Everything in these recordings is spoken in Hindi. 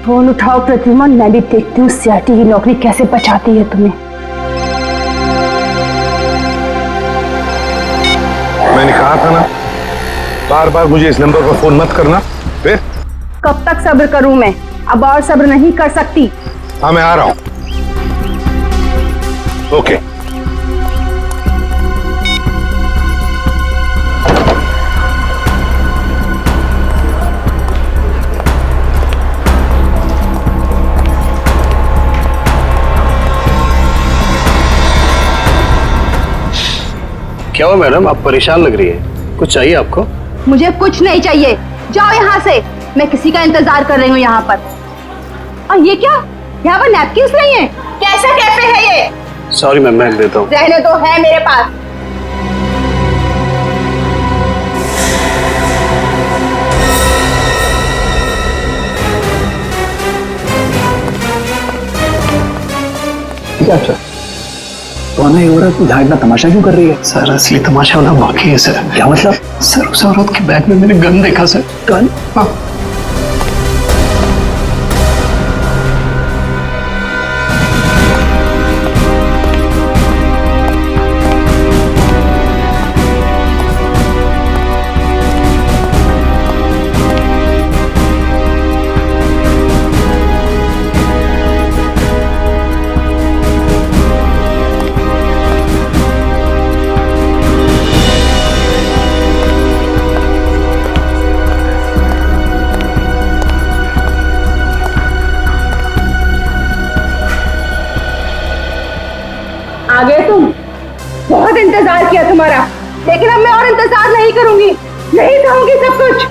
फोन उठाओ प्रद्युमन, मैं भी देखती हूँ सीआईडी की नौकरी कैसे बचाती है तुम्हें। मैंने कहा था ना, बार बार मुझे इस नंबर पर फोन मत करना। फिर कब तक सब्र करूं मैं? अब और सब्र नहीं कर सकती। हाँ, मैं आ रहा हूं। ओके। क्या हो मैडम, आप परेशान लग रही है। कुछ चाहिए आपको? मुझे कुछ नहीं चाहिए, जाओ यहाँ से। मैं किसी का इंतजार कर रही हूँ यहाँ पर। और ये क्या, यहाँ पर नैपकिन्स नहीं है? कैसा कैफे है ये? सॉरी मैम, मैं देता हूँ। रहने दो, है मेरे पास। क्या अच्छा कौन है ये औरत? यहाँ इतना तमाशा क्यों कर रही है? सर असली तमाशा होना बाकी है सर। क्या मतलब? सर उस औरत के बैग में मैंने गन देखा सर। गन? हाँ। आ गए तुम? बहुत इंतजार किया तुम्हारा, लेकिन अब मैं और इंतजार नहीं करूंगी, नहीं सहूंगी सब कुछ।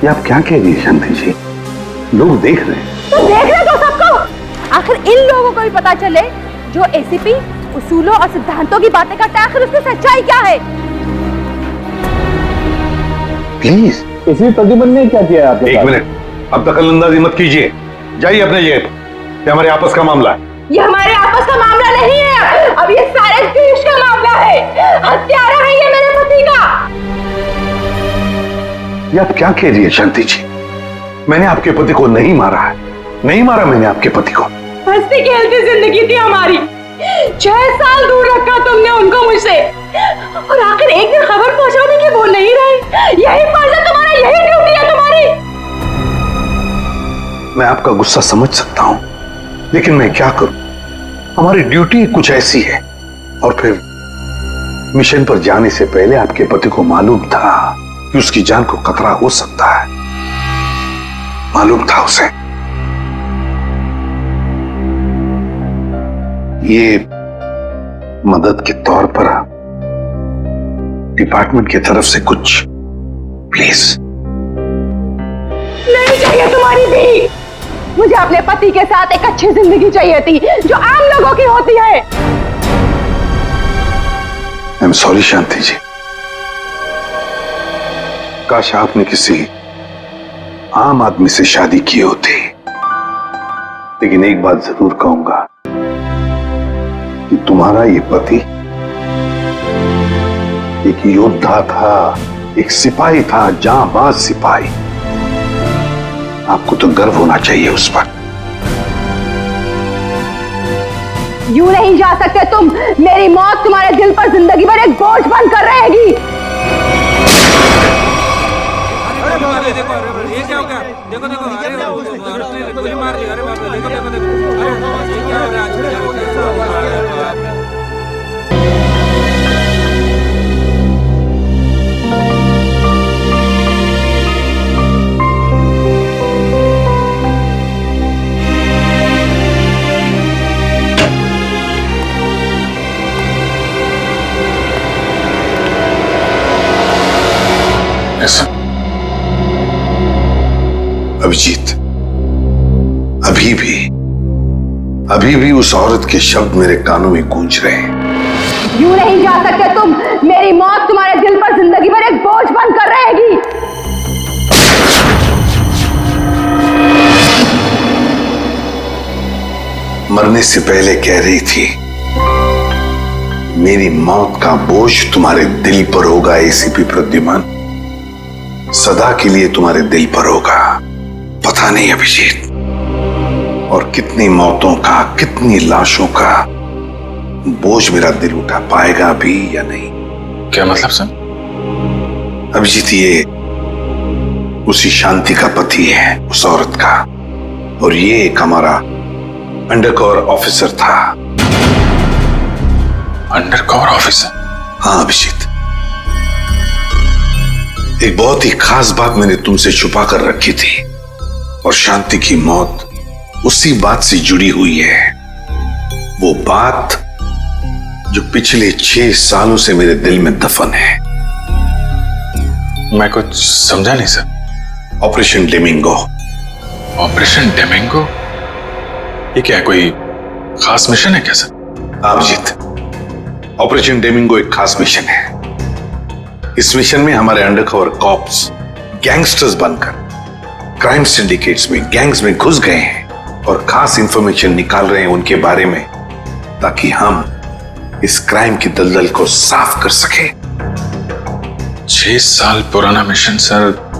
ये आप क्या कह रही है शांति जी? लोग देख रहे हैं। तो देख रहे दो सबको। आखिर इन लोगों को भी पता चले जो एसीपी उसूलों और सिद्धांतों की बातें करता है, आखिर उसकी सच्चाई क्या है। प्लीज। इसी प्रद्युमन ने क्या किया आपके? एक मिनट, अब दखलंदाजी मत कीजिए। जाइए अपने जगह पे। ये हमारे आपस का मामला है। ये हमारे आपस का मामला नहीं है, अब ये सारे देश का मामला है। हत्यारा है ये मेरे पति का। ये आप क्या कह रही है शांति जी? मैंने आपके पति को नहीं मारा है, नहीं मारा मैंने आपके पति को। हंसती खेलती जिंदगी थी हमारी, 6 साल दूर रखा तुमने उनको मुझसे, और आखिर एक दिन खबर पहुंचाने की वो नहीं रहे। यही फर्ज है तुम्हारा, यही ड्यूटी है तुम्हारी। मैं आपका गुस्सा समझ सकता हूं, लेकिन मैं क्या करूं? हमारी ड्यूटी कुछ ऐसी है। और फिर मिशन पर जाने से पहले आपके पति को मालूम था कि उसकी जान को खतरा हो सकता है। मालूम था उसे। ये मदद के तौर पर डिपार्टमेंट की तरफ से कुछ प्लीज। नहीं चाहिए तुम्हारी भी। मुझे अपने पति के साथ एक अच्छी जिंदगी चाहिए थी, जो आम लोगों की होती है। आई एम सॉरी शांति जी। काश आपने किसी आम आदमी से शादी की होती। लेकिन एक बात जरूर कहूंगा कि तुम्हारा ये पति एक योद्धा था, एक सिपाही था, जांबाज सिपाही। आपको तो गर्व होना चाहिए उस पर। यूं नहीं जा सकते तुम। मेरी मौत तुम्हारे दिल पर जिंदगी भर एक बोझ बनकर रहेगी। देखो ये क्या हो गया? देखो देखो, अरे गोली मार दी। अरे बाप रे, देखो देखो देखो, अरे ये क्या हो रहा है? अभिजीत, अभी भी उस औरत के शब्द मेरे कानों में गूंज रहे हैं। यूं नहीं जा सकते तुम। मेरी मौत तुम्हारे दिल पर जिंदगी भर एक बोझ बनकर रहेगी। मरने से पहले कह रही थी, मेरी मौत का बोझ तुम्हारे दिल पर होगा एसीपी प्रद्युमन, सदा के लिए तुम्हारे दिल पर होगा। पता नहीं अभिजीत, और कितनी मौतों का, कितनी लाशों का बोझ मेरा दिल उठा पाएगा भी या नहीं। क्या मतलब सर? अभिजीत, ये उसी शांति का पति है, उस औरत का, और ये एक हमारा अंडरकवर ऑफिसर था। Undercover officer? हाँ अभिजीत, एक बहुत ही खास बात मैंने तुमसे छुपा कर रखी थी, और शांति की मौत उसी बात से जुड़ी हुई है। वो बात जो पिछले 6 सालों से मेरे दिल में दफन है। मैं कुछ समझा नहीं सर। ऑपरेशन डेमिंगो। ऑपरेशन डेमिंगो? ये क्या है, कोई खास मिशन है क्या सर? अभिजीत, ऑपरेशन डेमिंगो एक खास मिशन है। इस मिशन में हमारे अंडरकवर कॉप्स गैंगस्टर्स बनकर क्राइम सिंडिकेट्स में, गैंग्स में घुस गए हैं और खास इंफॉर्मेशन निकाल रहे हैं उनके बारे में, ताकि हम इस क्राइम की दलदल को साफ कर सके। 6 साल पुराना मिशन सर।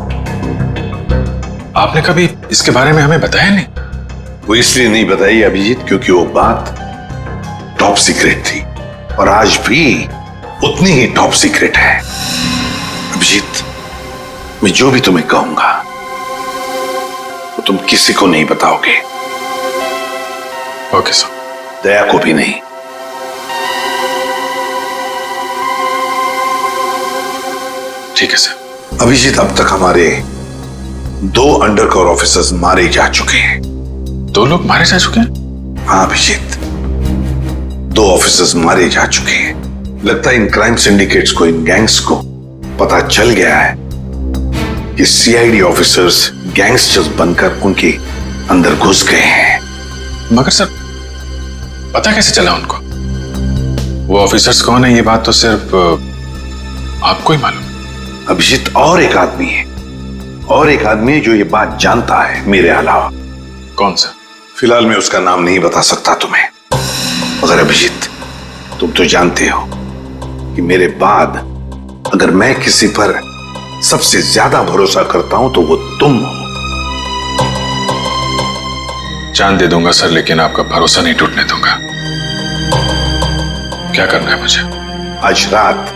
आपने कभी इसके बारे में हमें बताया नहीं? वो इसलिए नहीं बताई अभिजीत क्योंकि वो बात टॉप सीक्रेट थी, और आज भी उतनी ही टॉप सीक्रेट है। अभिजीत, मैं जो भी तुम्हें कहूंगा वो तुम किसी को नहीं बताओगे। Okay sir. दया को भी नहीं। ठीक है सर। अभिजीत, अब तक हमारे 2 अंडरकवर ऑफिसर्स मारे जा चुके हैं। 2 लोग मारे जा चुके हैं? हाँ अभिजीत, 2 ऑफिसर्स मारे जा चुके हैं। लगता है इन क्राइम सिंडिकेट्स को, इन गैंग्स को पता चल गया है कि सीआईडी ऑफिसर्स गैंगस्टर्स बनकर उनके अंदर घुस गए हैं। मगर सर, पता कैसे चला उनको? वो ऑफिसर्स कौन है ये बात तो सिर्फ आपको ही मालूम है। अभिजीत, और एक आदमी है, और एक आदमी है जो ये बात जानता है मेरे अलावा। कौन सा? फिलहाल मैं उसका नाम नहीं बता सकता तुम्हें, मगर अभिजीत, तुम तो जानते हो कि मेरे बाद अगर मैं किसी पर सबसे ज्यादा भरोसा करता हूं तो वो तुम हो। जान दे दूंगा सर, लेकिन आपका भरोसा नहीं टूटने दूंगा। क्या करना है मुझे? आज रात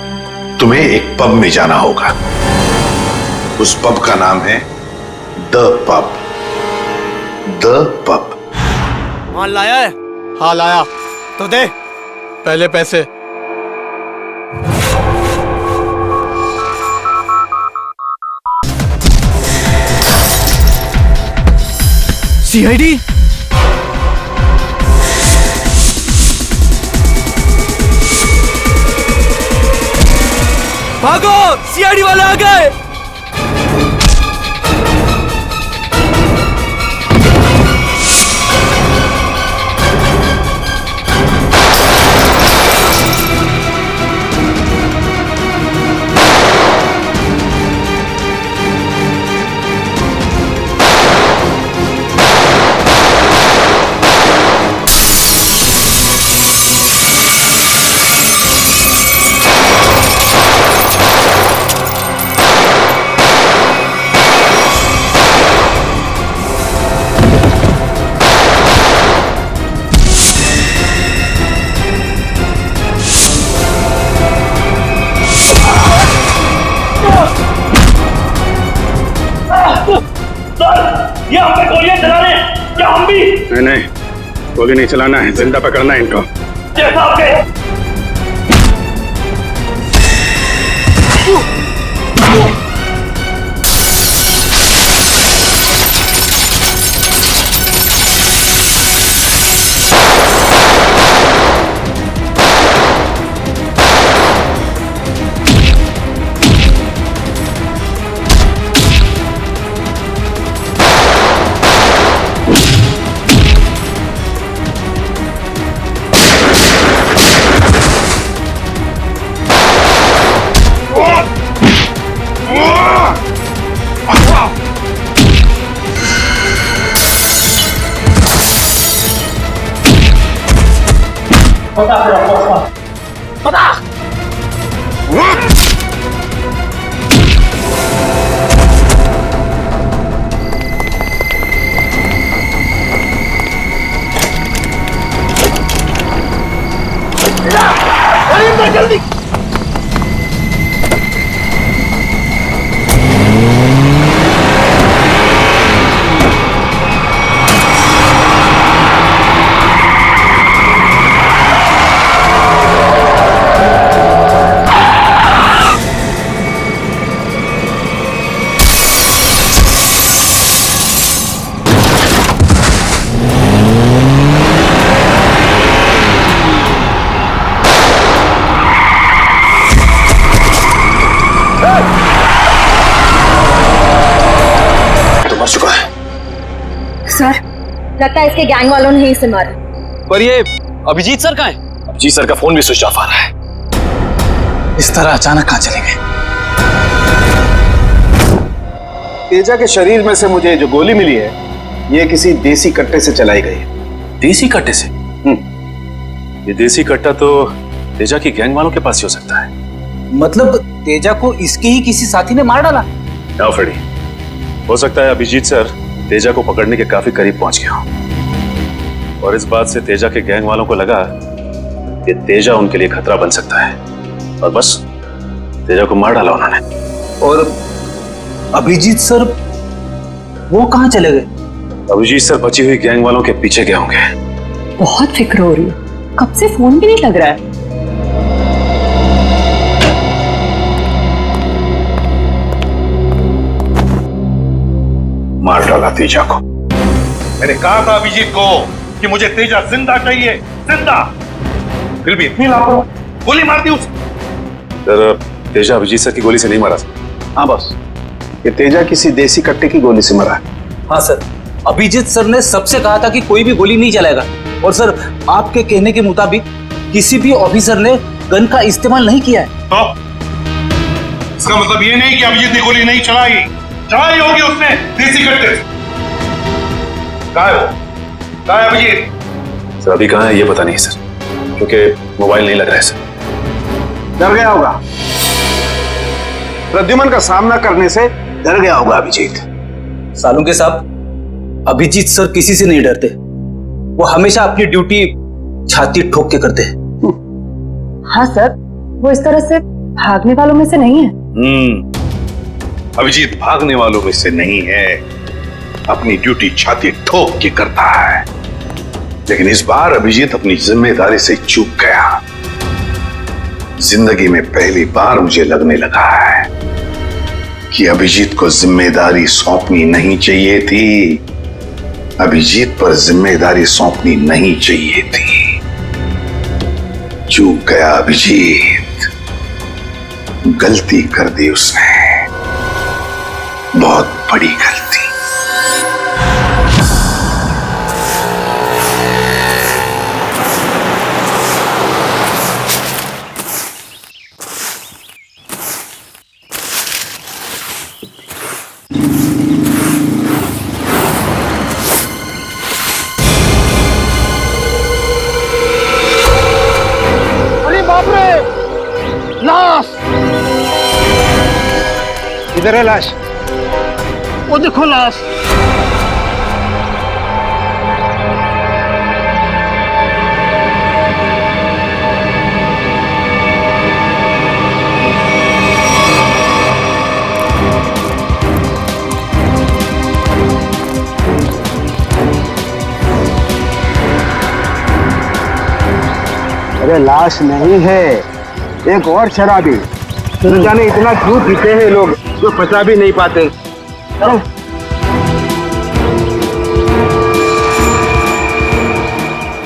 तुम्हें एक पब में जाना होगा। उस पब का नाम है द पब। The pub. माल लाया है? हाँ लाया। तो दे पहले पैसे। सीआईडी? भागो, सीआईडी वाले आ गए। ये हम पे गोलियां चला रहे हैं, क्या हम भी? नहीं, गोली नहीं चलाना है, जिंदा पकड़ना है इनको। जैसा आपके सर, लगता है इसके गैंग वालों ने ही इसे मारा। पर ये अभिजीत सर कहाँ है? अभिजीत सर का फोन भी स्विच ऑफ आ रहा है। इस तरह अचानक कहाँ चले गए? तेजा के शरीर में से मुझे जो गोली मिली है, ये किसी देसी कट्टे से चलाई गई है। देसी कट्टे से? ये देसी कट्टा तो तेजा की गैंग वालों के पास ही हो सकता है। मतलब तेजा को इसके ही किसी साथी ने मार डाला? ना फ्रेडी, हो सकता है अभिजीत सर तेजा को पकड़ने के काफी करीब पहुंच गया हो और इस बात से तेजा के गैंग वालों को लगा कि तेजा उनके लिए खतरा बन सकता है और बस तेजा को मार डाला उन्होंने। और अभिजीत सर वो कहाँ चले गए? अभिजीत सर बची हुई गैंग वालों के पीछे गए होंगे। बहुत फिक्र हो रही है, कब से फोन भी नहीं लग रहा है। मार डाला तेजा को। मैंने कहा था अभिजीत को कि मुझे तेजा जिंदा चाहिए, जिंदा। फिर भी इतनी लापरवाही, गोली मार दी उसे। सर, तेजा अभिजीत सर की गोली से नहीं मारा। हाँ बॉस, ये तेजा किसी देसी कट्टे की गोली से मरा है। हाँ सर, अभिजीत सर ने सबसे कहा था कि कोई भी गोली नहीं चलाएगा और सर आपके कहने के मुताबिक किसी भी ऑफिसर ने गन का इस्तेमाल नहीं किया है। तो इसका मतलब ये नहीं कि अभिजीत ने गोली नहीं चलाई, चलाई होगी उसने देसी कट्टे से। कहाँ है वो? कहाँ है अभिजीत? सर अभी कहाँ है ये पता नहीं सर, क्योंकि मोबाइल नहीं लग रहा है सर। डर गया होगा, प्रद्युमन का सामना करने से डर गया होगा अभिजीत। सालों के साहब, अभिजीत सर किसी से नहीं डरते। वो हमेशा अपनी ड्यूटी छाती ठोक के करते हैं। हाँ सर, वो इस तरह से भागने वालों में से नहीं है। अभिजीत भागने वालों में से नहीं है, अपनी ड्यूटी छाती ठोक के करता है। लेकिन इस बार अभिजीत अपनी जिम्मेदारी से चूक गया। जिंदगी में पहली बार मुझे लगने लगा है कि अभिजीत को जिम्मेदारी सौंपनी नहीं चाहिए थी। अभिजीत पर जिम्मेदारी सौंपनी नहीं चाहिए थी। चूक गया अभिजीत, गलती कर दी उसने, बहुत बड़ी गलती। इधर है लाश। वो देखो लाश। अरे लाश नहीं है, एक और शराबी। न जाने इतना क्यों पीते हैं लोग जो पचा भी नहीं पाते।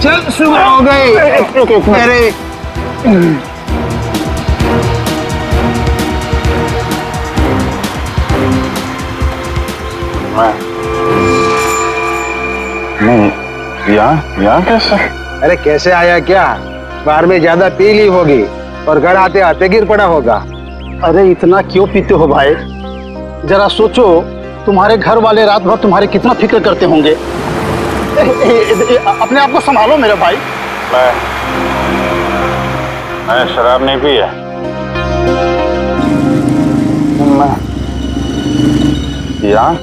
चल सुबह हो गई। अरे नहीं, यहाँ कैसे? अरे कैसे आया क्या? बाहर में ज्यादा पी ली होगी और घर आते आते गिर पड़ा होगा। अरे इतना क्यों पीते हो भाई? जरा सोचो, तुम्हारे घर वाले रात भर तुम्हारे कितना फिक्र करते होंगे। अपने आप को संभालो मेरे भाई। मैंने शराब नहीं पी है। यहाँ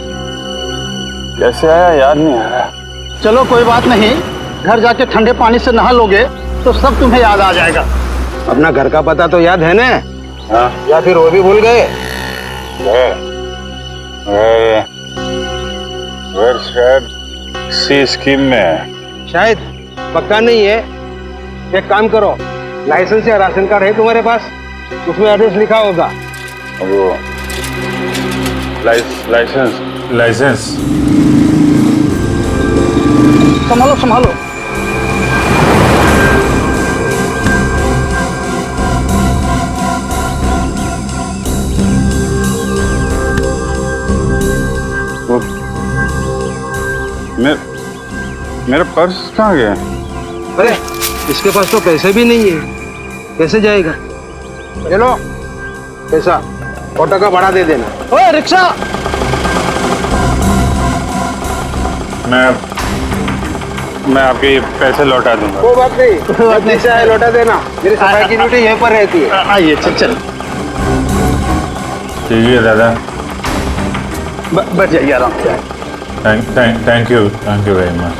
कैसे आया याद नहीं आ रहा। चलो कोई बात नहीं, घर जाके ठंडे पानी से नहा लोगे तो सब तुम्हें याद आ जाएगा। अपना घर का पता तो याद है ना? हाँ? या फिर वो भी भूल गए? शायद सी स्कीम में है। शायद, पक्का नहीं है। एक काम करो, लाइसेंस या राशन कार्ड है तुम्हारे पास? उसमें एड्रेस लिखा होगा। वो लाइसेंस संभालो संभालो। मेरा पर्स कहाँ गया? अरे इसके पास तो पैसे भी नहीं है, कैसे जाएगा? ये लो पैसा, ऑटो का भाड़ा दे देना। ओए रिक्शा! मैं आपके ये पैसे लौटा दूंगा। वो बात नहीं है, लौटा देना। मेरी सफाई की ड्यूटी यहीं पर रहती है। आइए चल ठीक है दादा। बच जाइए आराम से। Thank you very much.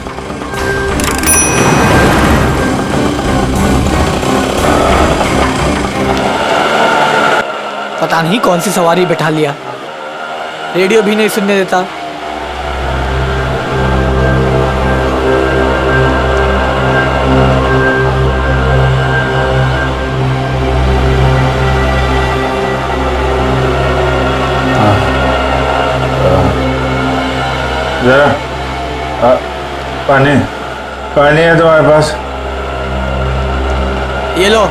पता नहीं कौन सी सवारी बैठा लिया, रेडियो भी नहीं सुनने देता। जरा पानी है तुम्हारे पास? ये लो।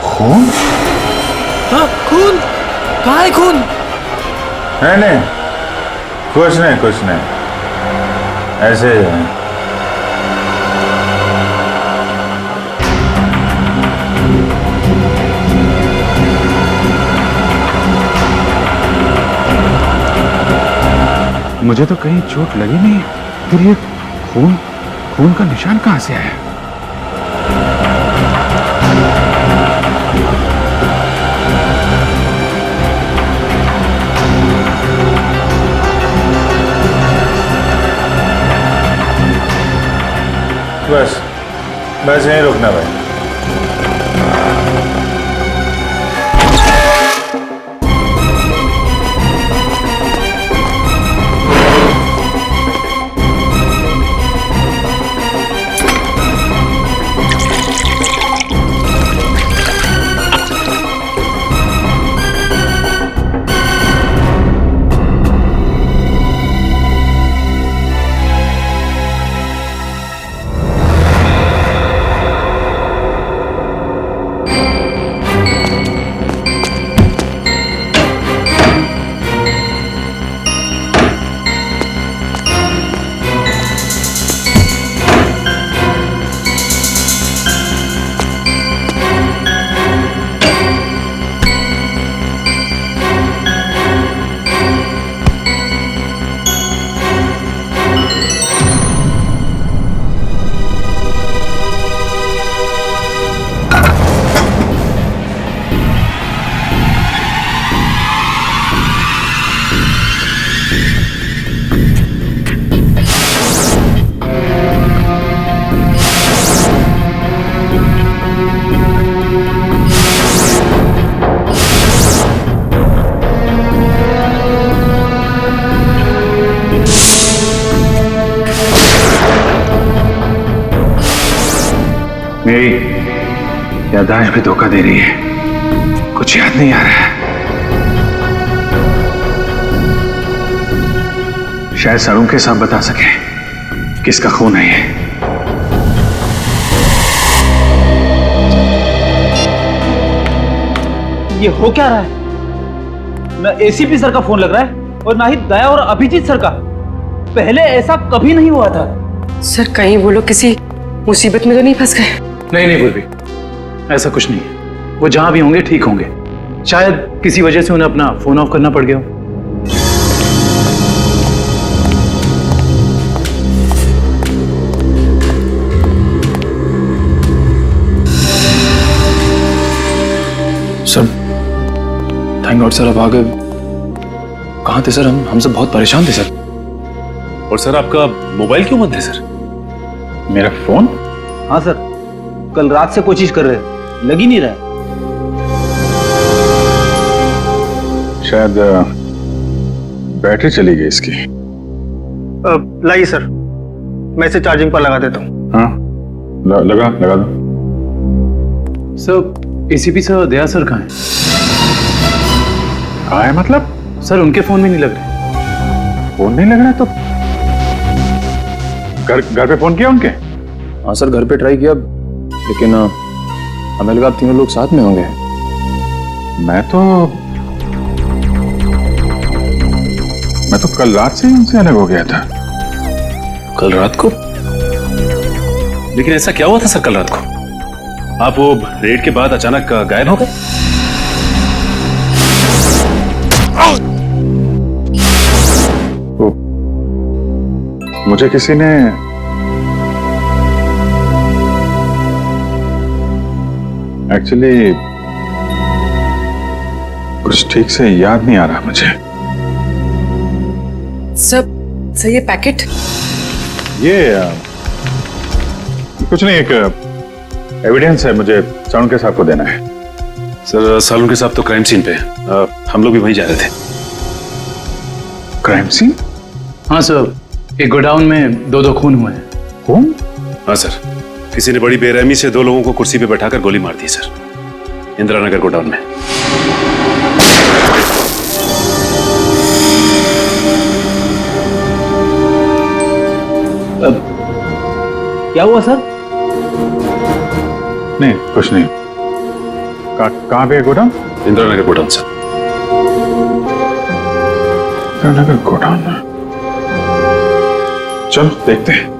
खून? हाँ खून? कहाँ है खून? नहीं कुछ नहीं ऐसे ही है। मुझे तो कहीं चोट लगी नहीं, फिर ये खून का निशान कहाँ से आया? बस यहीं रुकना भाई। मेरी याददाश्त भी धोखा दे रही है, कुछ याद नहीं आ रहा है। शायद सरुण के साथ बता सके किसका खून है ये। ये हो क्या रहा है? ना एसीपी सर का फोन लग रहा है और ना ही दया और अभिजीत सर का। पहले ऐसा कभी नहीं हुआ था। सर कहीं वो लोग किसी मुसीबत में तो नहीं फंस गए? नहीं गुरबी, ऐसा कुछ नहीं है। वो जहां भी होंगे ठीक होंगे। शायद किसी वजह से उन्हें अपना फोन ऑफ करना पड़ गया हो। सर थैंक गॉड सर, अब आ गए। कहाँ थे सर? हम सब बहुत परेशान थे सर। और सर आपका मोबाइल क्यों बंद है सर? मेरा फोन? हाँ सर, कल रात से कोशिश कर रहे हैं, लग ही नहीं रहा है। शायद बैटरी चली गई इसकी। लाइए सर, मैं इसे चार्जिंग पर लगा देता हूँ। हाँ लगा दो। सर एसीपी सर, दया सर कहाँ हैं? कहाँ है मतलब? सर उनके फोन में नहीं लग रहे। फोन नहीं लग रहा तो घर पे फोन किया उनके? हाँ सर, घर पे ट्राई किया, लेकिन हमें लगा आप तीनों लोग साथ में होंगे। मैं तो कल रात से ही उनसे अलग हो गया था। कल रात को? लेकिन ऐसा क्या हुआ था सर कल रात को? आप वो रेड के बाद अचानक गायब हो गए? मुझे किसी ने एक्चुअली कुछ ठीक से याद नहीं आ रहा मुझे। सर ये पैकेट? ये कुछ नहीं, एक एविडेंस है, मुझे सालुंके साहब को देना है। सर सालुंके साहब तो क्राइम सीन पे हम लोग भी वहीं जा रहे थे। Crime scene? हाँ सर, एक गोडाउन में दो खून हुए हैं। खून? हाँ सर, किसी ने बड़ी बेरहमी से 2 लोगों को कुर्सी पे बैठाकर गोली मार दी सर, इंदिरा नगर गोडाउन में। क्या हुआ सर? नहीं कुछ नहीं। कहाँ पे है godown? Indira Nagar godown sir. Indira Nagar godown में, चल देखते हैं।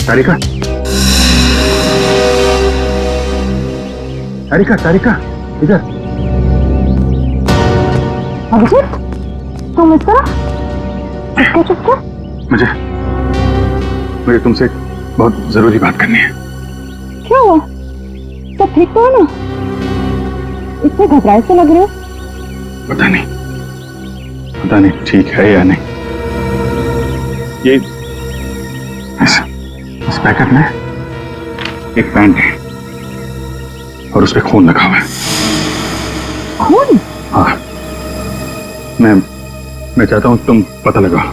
तारिका, तारिका, तारिका, इधर। अभिजीत, तुम इस तरह चुपके? मुझे तुमसे एक बहुत जरूरी बात करनी है। क्या हुआ? सब ठीक तो है ना? इतने घबराए से लग रहे हो। पता नहीं ठीक है या नहीं। ये इस पैकेट में एक पैंट है और उस पे खून लगा हुआ है। खून? हाँ, मैं चाहता हूं तुम पता लगाओ,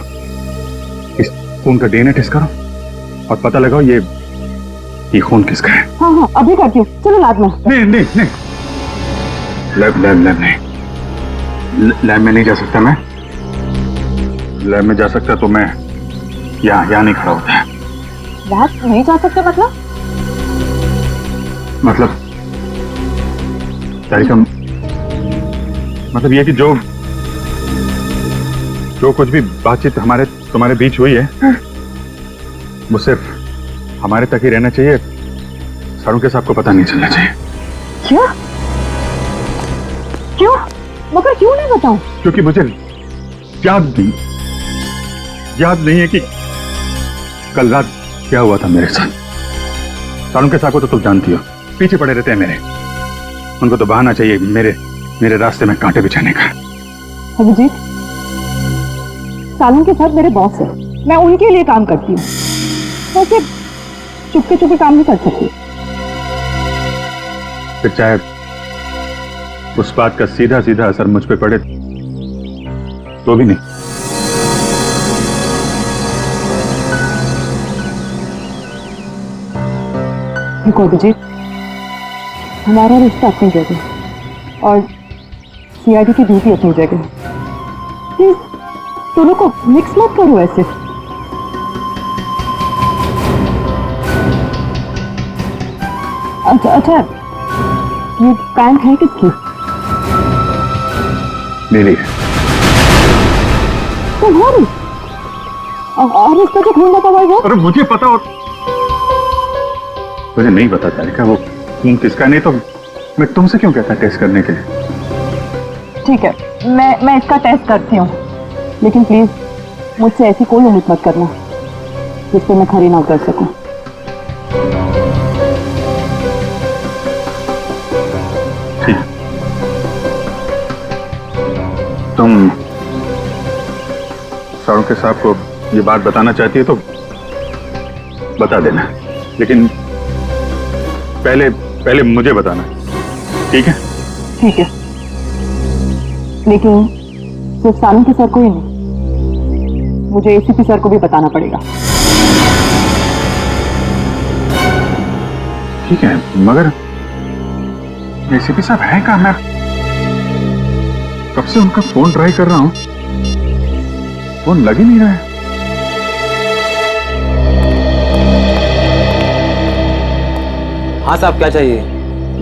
इस खून का डीएनए टेस्ट करो और पता लगाओ ये खून किसका है। हाँ अभी करती हूँ, चलो लैब में। नहीं, लैब नहीं, लैब में नहीं जा सकता मैं। लैब में जा सकता तो मैं यहाँ नहीं खड़ा होता है। लैब नहीं जा सकते मतलब तारिका, मतलब ये कि जो कुछ भी बातचीत तुम्हारे बीच हुई है वो सिर्फ हमारे तक ही रहना चाहिए, सालुंके साहब को पता नहीं चलना चाहिए। क्या? क्यों? मगर क्यों नहीं बताऊं? क्योंकि मुझे याद नहीं है कि कल रात क्या हुआ था मेरे साथ। सालुंके साहब को तो तुम जानती हो, पीछे पड़े रहते हैं मेरे। उनको तो बहाना चाहिए मेरे रास्ते में कांटे बिछाने का। अभिजीत, सालुंके साहब मेरे बॉस है, मैं उनके लिए काम करती हूँ, वैसे चुपके काम नहीं कर सकती। फिर चाहे उस बात का सीधा असर मुझ पे पड़े तो भी नहीं। देखो अभिजीत, हमारा रिश्ता अपनी जगह और सीआईडी की ड्यूटी अपनी जगह। प्लीज दोनों को मिक्स मत करो ऐसे। अच्छा, ये पैंट है किसकी? मेरी। तुम्हारी? और इस पर जो खून लगा हुआ है वो? अरे मुझे पता हो, मुझे नहीं पता तारिका वो खून किसका। नहीं तो मैं तुमसे क्यों कहता टेस्ट करने के लिए। ठीक है, मैं इसका टेस्ट करती हूँ, लेकिन प्लीज मुझसे ऐसी कोई उम्मीद मत करना जिस पे मैं खरी ना उतर सकूं। ठीक, तुम सालुंके साहब को ये बात बताना चाहती है तो बता देना, लेकिन पहले पहले मुझे बताना, ठीक है? ठीक है, लेकिन सिर्फ सालुंके सर को ही नहीं, मुझे एसीपी सर को भी बताना पड़ेगा। ठीक है, मगर एसीपी साहब हैं कहाँ? मैं कब से उनका फोन ट्राई कर रहा हूं, फोन लग ही नहीं रहा है। हाँ साहब, क्या चाहिए?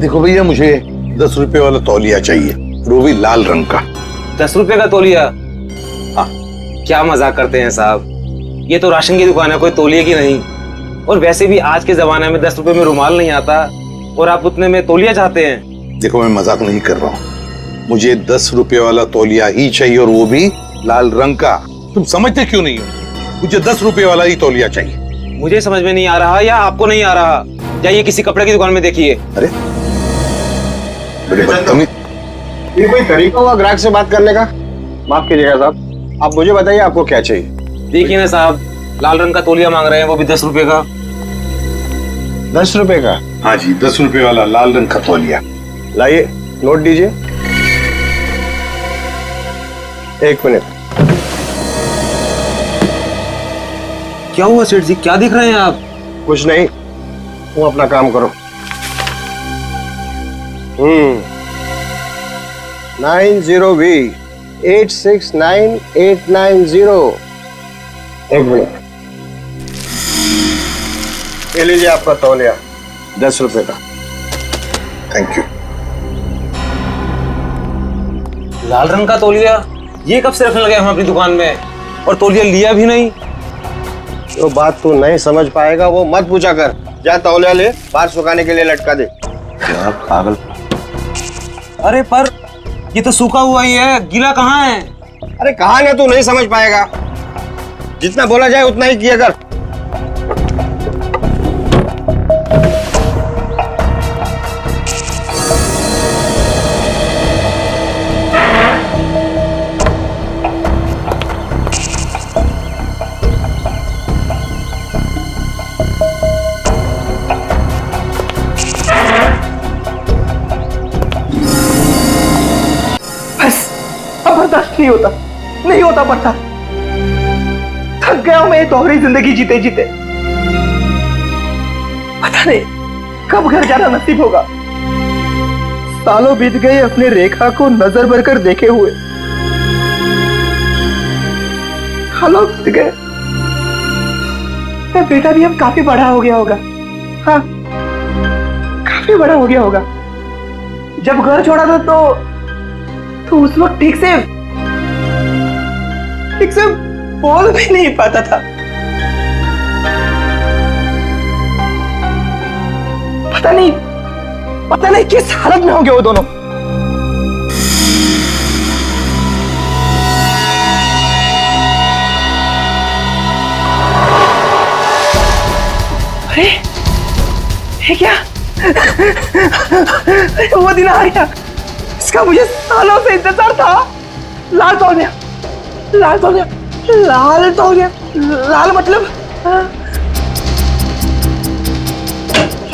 देखो भैया, मुझे 10 रुपए वाला तौलिया चाहिए, वो भी लाल रंग का। 10 रुपए का तौलिया? हाँ। क्या मजाक करते हैं साहब, ये तो राशन की दुकान है, कोई तौलिए की नहीं। और वैसे भी आज के जमाने में 10 रुपए में रुमाल नहीं आता, और आप उतने में तौलिया चाहते हैं? देखो, मैं मजाक नहीं कर रहा हूँ, मुझे 10 रुपए वाला तौलिया ही चाहिए, और वो भी लाल रंग का। तुम समझते क्यों नहीं हो? मुझे 10 रुपए वाला ही तौलिया चाहिए। मुझे समझ में नहीं आ रहा या आपको नहीं आ रहा? जाइए किसी कपड़े की दुकान में देखिए। अरे बड़े बदतमीज। ये कोई तरीका हुआ ग्राहक से बात करने का? माफ कीजिएगा साहब, आप मुझे बताइए आपको क्या चाहिए। देखिए ना साहब, लाल रंग का तौलिया मांग रहे हैं, वो भी 10 रुपए का। 10 रुपए का? हाँ जी, 10 रुपए वाला लाल रंग का तौलिया। लाइए, नोट दीजिए। 1 मिनट। क्या हुआ सेठ जी, क्या दिख रहे हैं आप? कुछ नहीं, तुम अपना काम करो। 90B 869890। 1 मिनट। ये लीजिए आपका तौलिया, 10 रुपए का। Thank you. लाल रंग का तौलिया? ये कब से रखने लगे हम अपनी दुकान में, और तौलिया लिया भी नहीं? जो बात तू नहीं समझ पाएगा वो मत पूछा कर। जा तौलिया ले, बाहर सुखाने के लिए लटका दे। क्या पागल। अरे पर ये तो सूखा हुआ ही है, गीला कहाँ है? अरे कहा ना, तू नहीं समझ पाएगा। जितना बोला जाए उतना ही किया कर। नहीं होता, नहीं होता पड़ता। थक गया हूं मैं ये दोहरी जिंदगी जीते जीते। पता नहीं कब घर जाना नसीब होगा। सालों बीत गए अपने रेखा को नजर भर कर देखे हुए। सालों बीत गए। मेरा बेटा भी अब काफी बड़ा हो गया होगा। हाँ, काफी बड़ा हो गया होगा। जब घर छोड़ा था तो उस वक्त ठीक से बोल भी नहीं पाता था। पता नहीं किस हालत में होंगे वो दोनों। अरे ये क्या? वो दिन आ गया, इसका मुझे सालों से इंतजार था। लाल तौलिया, लाल तौलिया, लाल तौलिया। लाल मतलब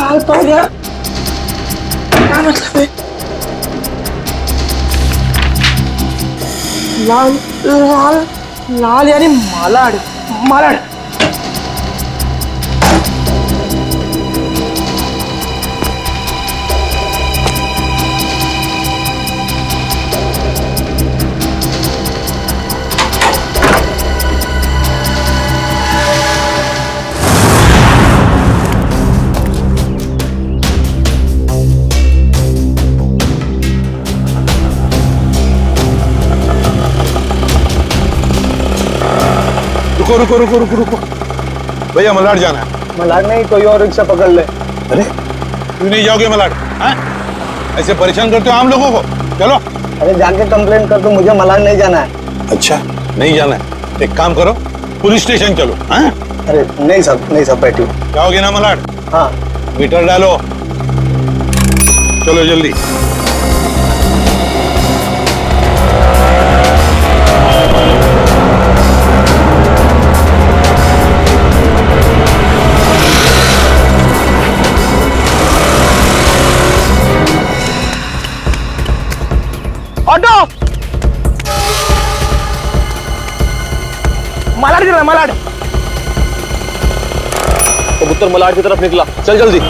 लाल तौलिया क्या मतलब है? लाल लाल लाल यानी मालाड, मालाड। रुको रुको रुको रुको रुको भैया, मलाड जाना है। मलाड नहीं, कोई और रिक्शा पकड़ ले। अरे क्यों नहीं जाओगे मलाड? ऐसे परेशान करते हो आम लोगों को। चलो। अरे जाके कंप्लेन कर दो, मुझे मलाड नहीं जाना है। अच्छा नहीं जाना है, एक काम करो, पुलिस स्टेशन चलो। अरे नहीं सब बैठी। जाओगे ना मलाड? हाँ। मीटर डालो, चलो जल्दी। मलाड। कबूतर मलाड की तरफ निकला, चल जल्दी।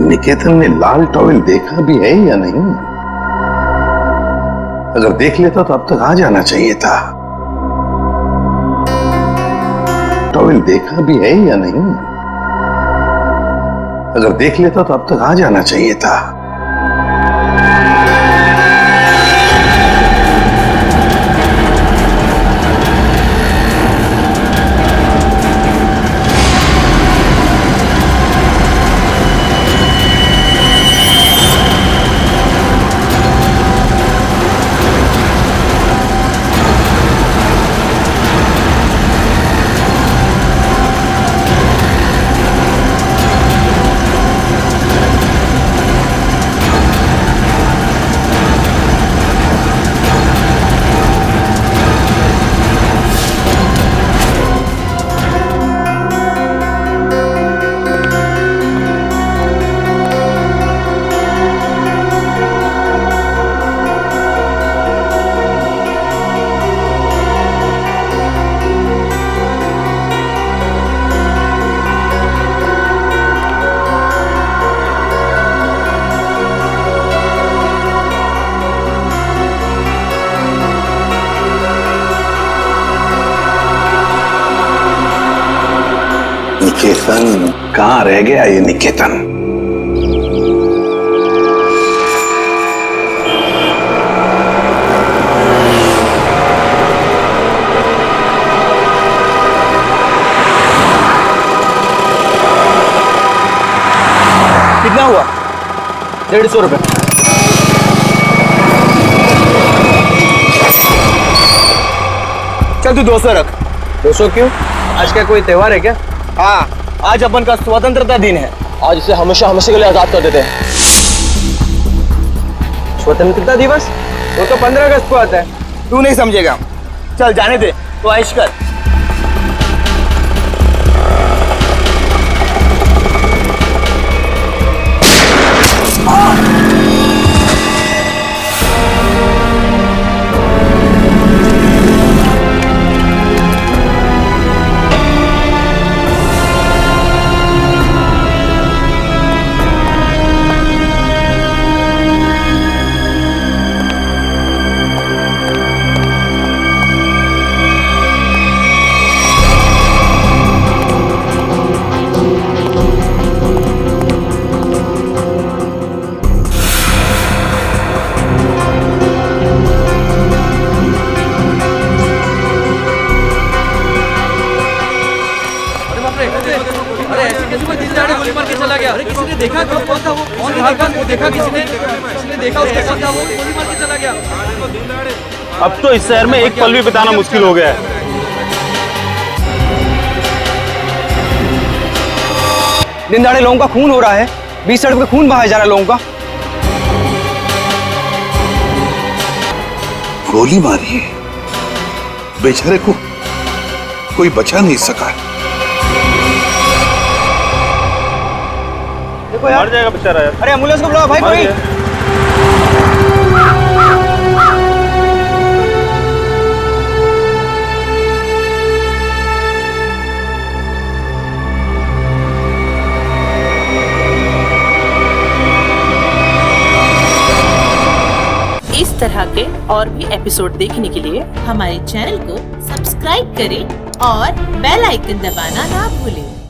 निकेतन ने लाल टॉवेल देखा भी है या नहीं? अगर देख लेता तो अब तक आ जाना चाहिए था। टॉवेल देखा भी है या नहीं? अगर देख लेता तो अब तक आ जाना चाहिए था। निकेतन कहाँ रह गया ये निकेतन? कितना हुआ? 150 रुपए। चल तू 200 रख। 200 क्यों? आज क्या कोई त्योहार है क्या? हाँ, आज अपन का स्वतंत्रता दिन है। आज इसे हमेशा हमेशा के लिए आजाद कर देते हैं। स्वतंत्रता दिवस वो तो 15 अगस्त को आता है। तू नहीं समझेगा। चल जाने दे, तो ऐश कर। गोली मार के चला गया। अरे किसी ने देखा कौन था वो? कौन देखा? वो देखा किसी ने देखा उसके साथ था वो गोली मार के चला गया। अब तो इस शहर में एक पल भी बिताना मुश्किल हो गया है। दिन दहाड़े लोगों का खून हो रहा है, बीच सड़क पे खून बहाया जा रहा है लोगों का। गोली मारी है, बेचारे को कोई बचा नहीं सका। देखो यार, मर जाएगा बेचारा यार। अरे एम्बुलेंस को बुलाओ भाई कोई। इस तरह के और भी एपिसोड देखने के लिए हमारे चैनल को सब्सक्राइब करें और बेल आइकन दबाना ना भूलें।